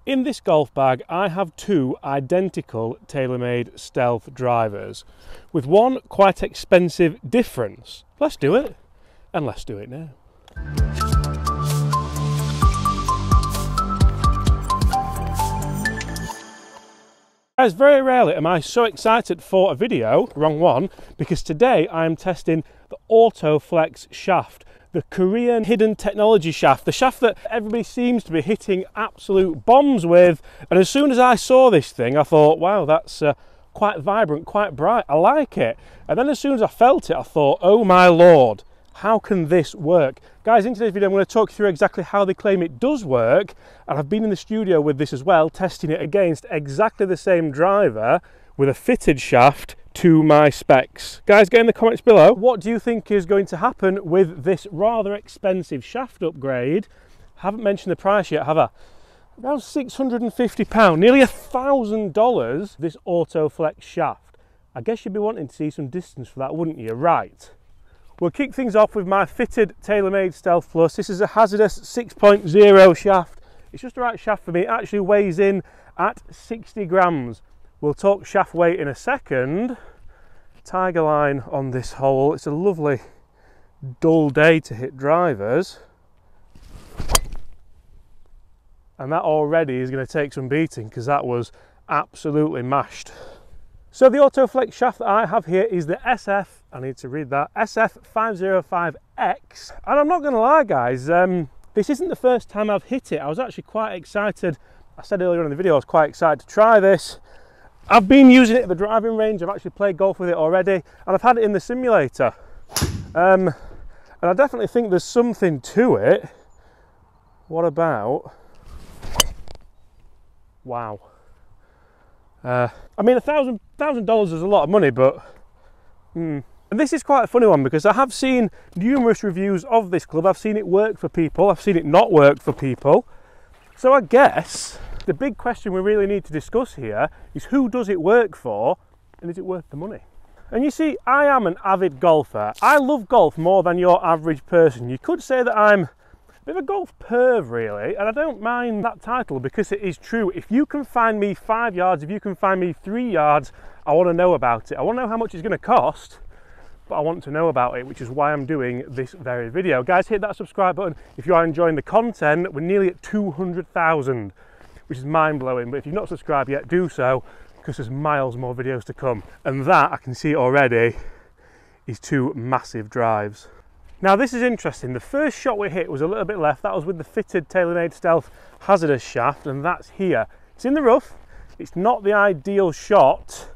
In this golf bag, I have two identical TaylorMade Stealth Drivers, with one quite expensive difference. Let's do it, and let's do it now. Guys, very rarely am I so excited for a video, wrong one, because today I am testing the AutoFlex shaft. The Korean hidden technology shaft, the shaft that everybody seems to be hitting absolute bombs with. And as soon as I saw this thing, I thought, wow, that's quite vibrant, quite bright, I like it. And then as soon as I felt it, I thought, oh my lord, how can this work? Guys, in today's video I'm going to talk you through exactly how they claim it does work, and I've been in the studio with this as well, testing it against exactly the same driver with a fitted shaft to my specs. Guys, get in the comments below, what do you think is going to happen with this rather expensive shaft upgrade? Haven't mentioned the price yet, have I? Around £650, nearly $1,000, this AutoFlex shaft. I guess you'd be wanting to see some distance for that, wouldn't you? Right. We'll kick things off with my fitted TaylorMade Stealth Plus. This is a hazardous 6.0 shaft. It's just the right shaft for me. It actually weighs in at 60 grams. We'll talk shaft weight in a second. Tiger line on this hole. It's a lovely dull day to hit drivers. And that already is going to take some beating because that was absolutely mashed. So the AutoFlex shaft that I have here is the I need to read that, SF505X. And I'm not going to lie, guys, this isn't the first time I've hit it. I was actually quite excited. I said earlier in the video I was quite excited to try this. I've been using it at the driving range. I've actually played golf with it already, and I've had it in the simulator. And I definitely think there's something to it. What about... Wow. I mean, $1,000 is a lot of money, but... And this is quite a funny one because I have seen numerous reviews of this club. I've seen it work for people. I've seen it not work for people. So I guess the big question we really need to discuss here is who does it work for, and is it worth the money? And you see, I am an avid golfer. I love golf more than your average person. You could say that I'm a bit of a golf perv, really, and I don't mind that title because it is true. If you can find me 5 yards, if you can find me 3 yards, I want to know about it. I want to know how much it's going to cost, but I want to know about it, which is why I'm doing this very video. Guys, hit that subscribe button if you are enjoying the content. We're nearly at 200,000, which is mind-blowing, but if you've not subscribed yet, do so, because there's miles more videos to come. And that, I can see already, is two massive drives. Now this is interesting. The first shot we hit was a little bit left. That was with the fitted TaylorMade Stealth hazardous shaft, and that's here. It's in the rough. It's not the ideal shot,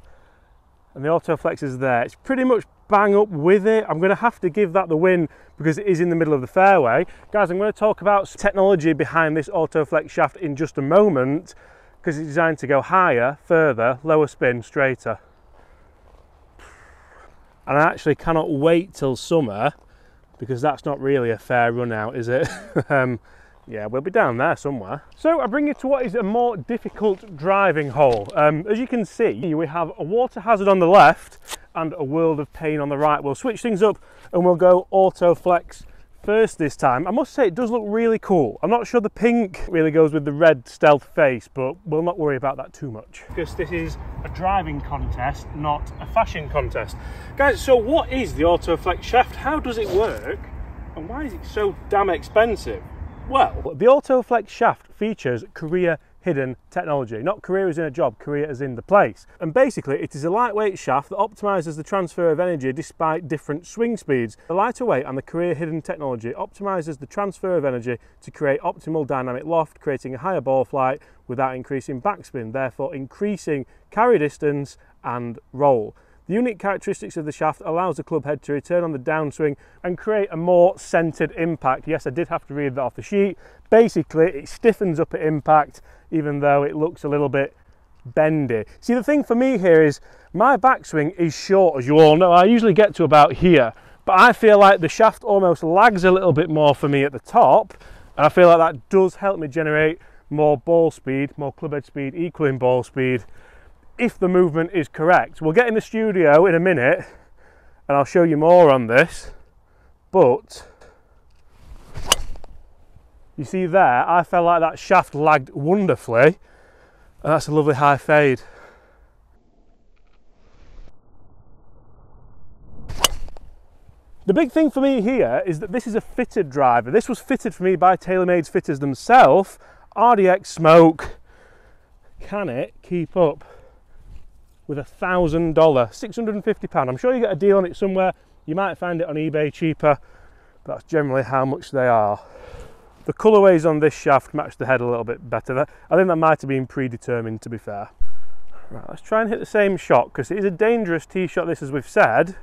and the AutoFlex is there. It's pretty much bang up with it. I'm going to have to give that the win because it is in the middle of the fairway. Guys, I'm going to talk about technology behind this AutoFlex shaft in just a moment because it's designed to go higher, further, lower spin, straighter. And I actually cannot wait till summer because that's not really a fair run out, is it? Yeah, we'll be down there somewhere. So I bring you to what is a more difficult driving hole. As you can see, we have a water hazard on the left and a world of pain on the right. We'll switch things up and we'll go AutoFlex first this time. I must say it does look really cool. I'm not sure the pink really goes with the red Stealth face, but we'll not worry about that too much because this is a driving contest, not a fashion contest. Guys, so what is the AutoFlex shaft? How does it work? And why is it so damn expensive? Well, the AutoFlex shaft features Korea hidden technology. Not Korea as in a job, Korea as in the place. And basically it is a lightweight shaft that optimizes the transfer of energy despite different swing speeds. The lighter weight and the Korea hidden technology optimizes the transfer of energy to create optimal dynamic loft, creating a higher ball flight without increasing backspin, therefore increasing carry distance and roll. The unique characteristics of the shaft allows the club head to return on the downswing and create a more centered impact. Yes, I did have to read that off the sheet. Basically, it stiffens up at impact, even though it looks a little bit bendy. See, the thing for me here is my backswing is short, as you all know. I usually get to about here, but I feel like the shaft almost lags a little bit more for me at the top, and I feel like that does help me generate more ball speed, more club head speed, equaling ball speed, if the movement is correct. We'll get in the studio in a minute and I'll show you more on this, but You see there, I felt like that shaft lagged wonderfully, and that's a lovely high fade. The big thing for me here is that this is a fitted driver. This was fitted for me by TaylorMade's fitters themselves. RDX smoke. Can it keep up with $1,000, £650? I'm sure you get a deal on it somewhere. You might find it on eBay cheaper, but that's generally how much they are. The colourways on this shaft match the head a little bit better. I think that might have been predetermined, to be fair. Right, let's try and hit the same shot, because it is a dangerous tee shot, this, as we've said.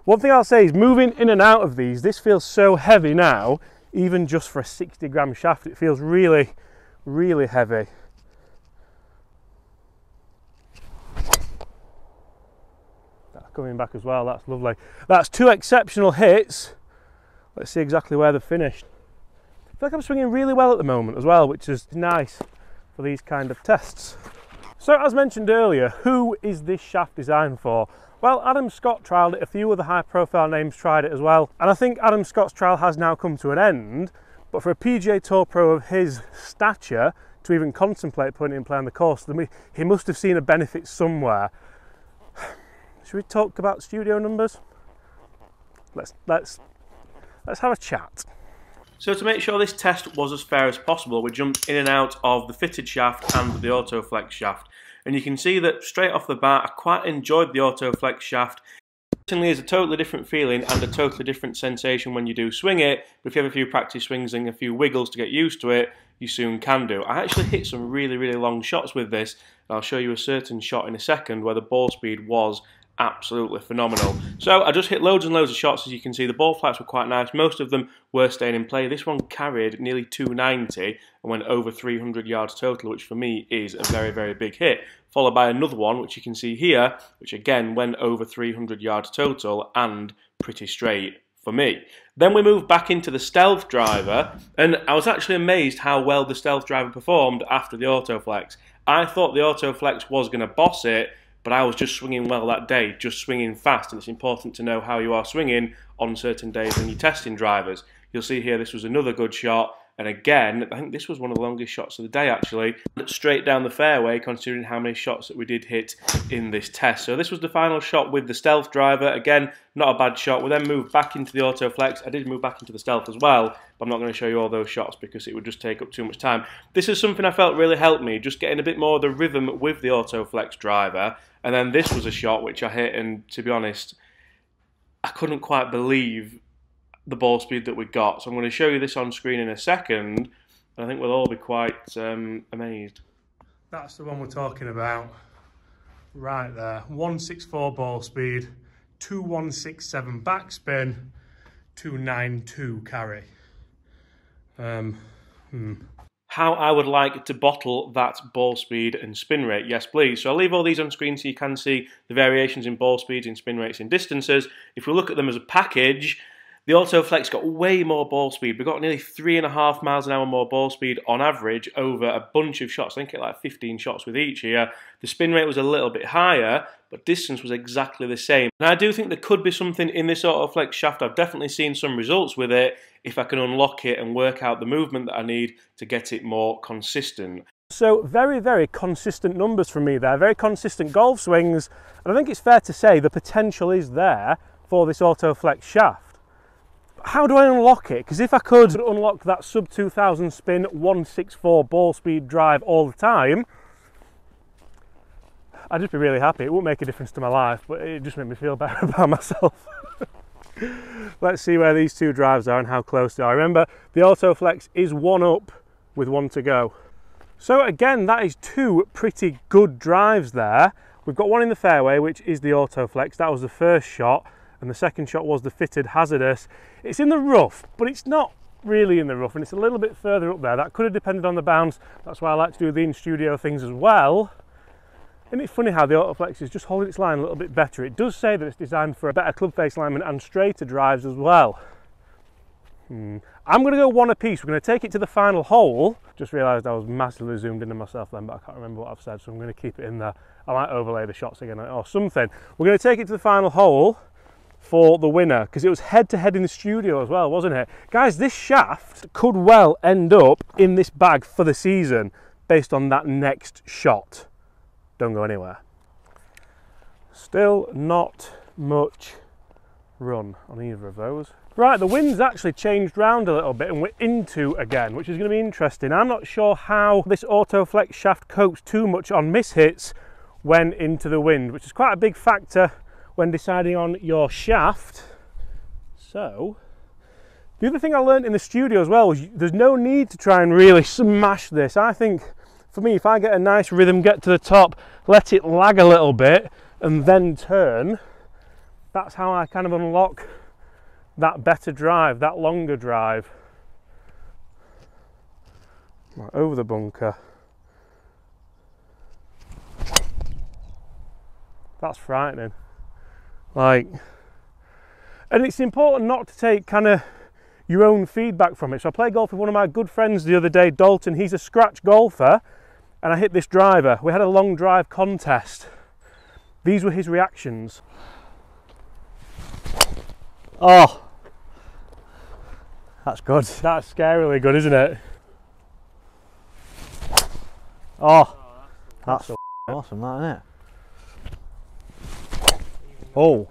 One thing I'll say is moving in and out of these, this feels so heavy now, even just for a 60-gram shaft, it feels really, really heavy. That's coming back as well, that's lovely. That's 2 exceptional hits. Let's see exactly where they've finished. I feel like I'm swinging really well at the moment as well, which is nice for these kind of tests. So as mentioned earlier, who is this shaft designed for? Well, Adam Scott trialled it, a few other high-profile names tried it as well, and I think Adam Scott's trial has now come to an end, but for a PGA Tour pro of his stature to even contemplate putting it in play on the course, he must have seen a benefit somewhere. Should we talk about studio numbers? Let's have a chat. So to make sure this test was as fair as possible, we jumped in and out of the fitted shaft and the AutoFlex shaft. And you can see that straight off the bat, I quite enjoyed the AutoFlex shaft. It certainly is a totally different feeling and a totally different sensation when you do swing it, but if you have a few practice swings and a few wiggles to get used to it, you soon can do. I actually hit some really, really long shots with this, and I'll show you a certain shot in a second where the ball speed was absolutely phenomenal. So I just hit loads and loads of shots. As you can see, the ball flights were quite nice. Most of them were staying in play. This one carried nearly 290 and went over 300 yards total, which for me is a very, very big hit. Followed by another one, which you can see here, which again went over 300 yards total and pretty straight for me. Then we moved back into the Stealth Driver, and I was actually amazed how well the Stealth Driver performed after the AutoFlex. I thought the AutoFlex was going to boss it, but I was just swinging well that day, just swinging fast, and it's important to know how you are swinging on certain days when you're testing drivers. You'll see here this was another good shot, and again, I think this was one of the longest shots of the day actually, straight down the fairway considering how many shots that we did hit in this test. So this was the final shot with the Stealth Driver. Again, not a bad shot. We then moved back into the AutoFlex. I did move back into the Stealth as well, but I'm not going to show you all those shots because it would just take up too much time. This is something I felt really helped me, just getting a bit more of the rhythm with the AutoFlex driver. And then this was a shot which I hit, and to be honest, I couldn't quite believe the ball speed that we got. So I'm going to show you this on screen in a second, and I think we'll all be quite amazed. That's the one we're talking about. Right there, 164 ball speed, 2167 backspin, 292 carry. How I would like to bottle that ball speed and spin rate, yes please. So I'll leave all these on screen so you can see the variations in ball speeds, in spin rates, in distances. If we look at them as a package, the AutoFlex got way more ball speed. We got nearly 3.5 miles an hour more ball speed on average over a bunch of shots. I think it like 15 shots with each here. The spin rate was a little bit higher, but distance was exactly the same. And I do think there could be something in this AutoFlex shaft. I've definitely seen some results with it if I can unlock it and work out the movement that I need to get it more consistent. So very, very consistent numbers from me there, very consistent golf swings, and I think it's fair to say the potential is there for this AutoFlex shaft. How do I unlock it? Because if I could unlock that sub 2000 spin, 164 ball speed drive all the time, I'd just be really happy. It won't make a difference to my life, but it just made me feel better about myself. Let's see where these two drives are and how close they are. Remember, the AutoFlex is one up with one to go. So again, that is two pretty good drives there. We've got one in the fairway, which is the AutoFlex. That was the first shot, and the second shot was the fitted Hazardous. It's in the rough, but it's not really in the rough, and it's a little bit further up there. That could have depended on the bounce. That's why I like to do the in-studio things as well. And it's funny how the AutoFlex is just holding its line a little bit better. It does say that it's designed for a better club face alignment and straighter drives as well. I'm going to go one apiece. We're going to take it to the final hole. Just realised I was massively zoomed into myself then, but I can't remember what I've said, so I'm going to keep it in there. I might overlay the shots again or something. We're going to take it to the final hole. for the winner, because it was head-to-head in the studio as well, wasn't it? Guys, this shaft could well end up in this bag for the season based on that next shot. Don't go anywhere. Still not much run on either of those. Right, the wind's actually changed round a little bit and we're into again, which is going to be interesting. I'm not sure how this AutoFlex shaft copes too much on mishits when into the wind, which is quite a big factor when deciding on your shaft. So, the other thing I learned in the studio as well was there's no need to try and really smash this. I think, for me, if I get a nice rhythm, get to the top, let it lag a little bit, and then turn, that's how I kind of unlock that better drive, that longer drive. Right, over the bunker. That's frightening. Like, and it's important not to take kind of your own feedback from it. So I played golf with one of my good friends the other day, Dalton. He's a scratch golfer, and I hit this driver. We had a long drive contest. These were his reactions. Oh, that's good. That's scarily good, isn't it? Oh, that's awesome, that, isn't it? Oh.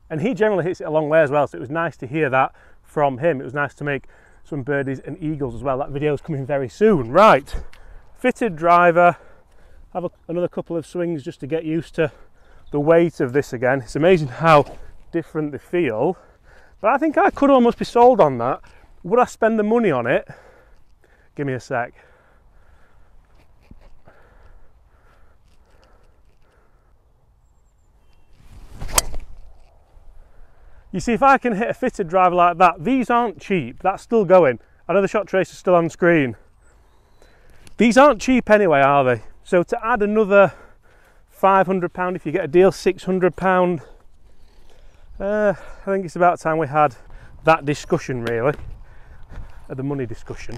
And he generally hits it a long way as well, so it was nice to hear that from him. It was nice to make some birdies and eagles as well. That video's coming very soon. Right, fitted driver. Have another couple of swings just to get used to the weight of this again. It's amazing how different they feel, but I think I could almost be sold on that. Would I spend the money on it? Give me a sec. You see, if I can hit a fitted driver like that, these aren't cheap. That's still going. I know the shot trace is still on screen. These aren't cheap anyway, are they? So to add another £500 if you get a deal, £600, I think it's about time we had that discussion, really, the money discussion.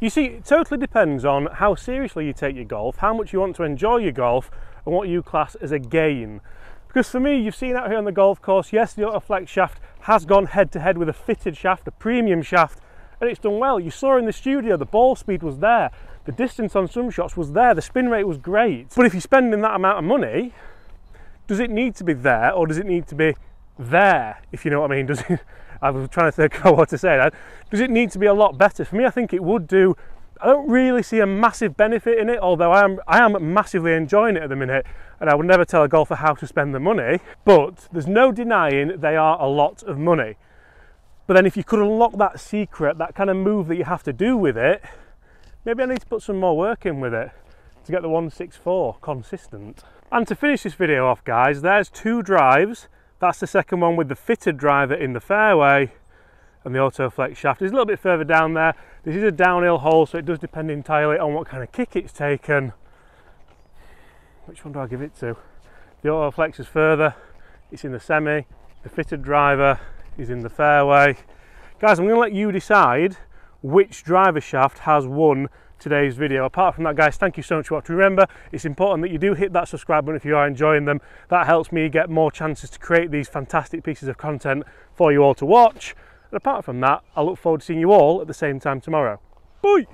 You see, it totally depends on how seriously you take your golf, how much you want to enjoy your golf, and what you class as a gain. Because for me, you've seen out here on the golf course, yes, the AutoFlex shaft has gone head to head with a fitted shaft, a premium shaft, and it's done well. You saw in the studio, the ball speed was there, the distance on some shots was there, the spin rate was great. But if you're spending that amount of money, does it need to be there, or does it need to be there, if you know what I mean? Does it, I was trying to think of what to say then. Does it need to be a lot better? For me, I think it would do. I don't really see a massive benefit in it, although I am massively enjoying it at the minute, and I would never tell a golfer how to spend the money, but there's no denying they are a lot of money. But then if you could unlock that secret, that kind of move that you have to do with it, maybe I need to put some more work in with it to get the 164 consistent. And to finish this video off, guys, there's two drives. That's the second one with the fitted driver in the fairway, and the AutoFlex shaft is a little bit further down there. This is a downhill hole, so it does depend entirely on what kind of kick it's taken. Which one do I give it to? The AutoFlex is further, it's in the semi. The fitted driver is in the fairway. Guys, I'm going to let you decide which driver shaft has won today's video. Apart from that, guys, thank you so much for watching. Remember, it's important that you do hit that subscribe button if you are enjoying them. That helps me get more chances to create these fantastic pieces of content for you all to watch. And apart from that, I look forward to seeing you all at the same time tomorrow. Bye!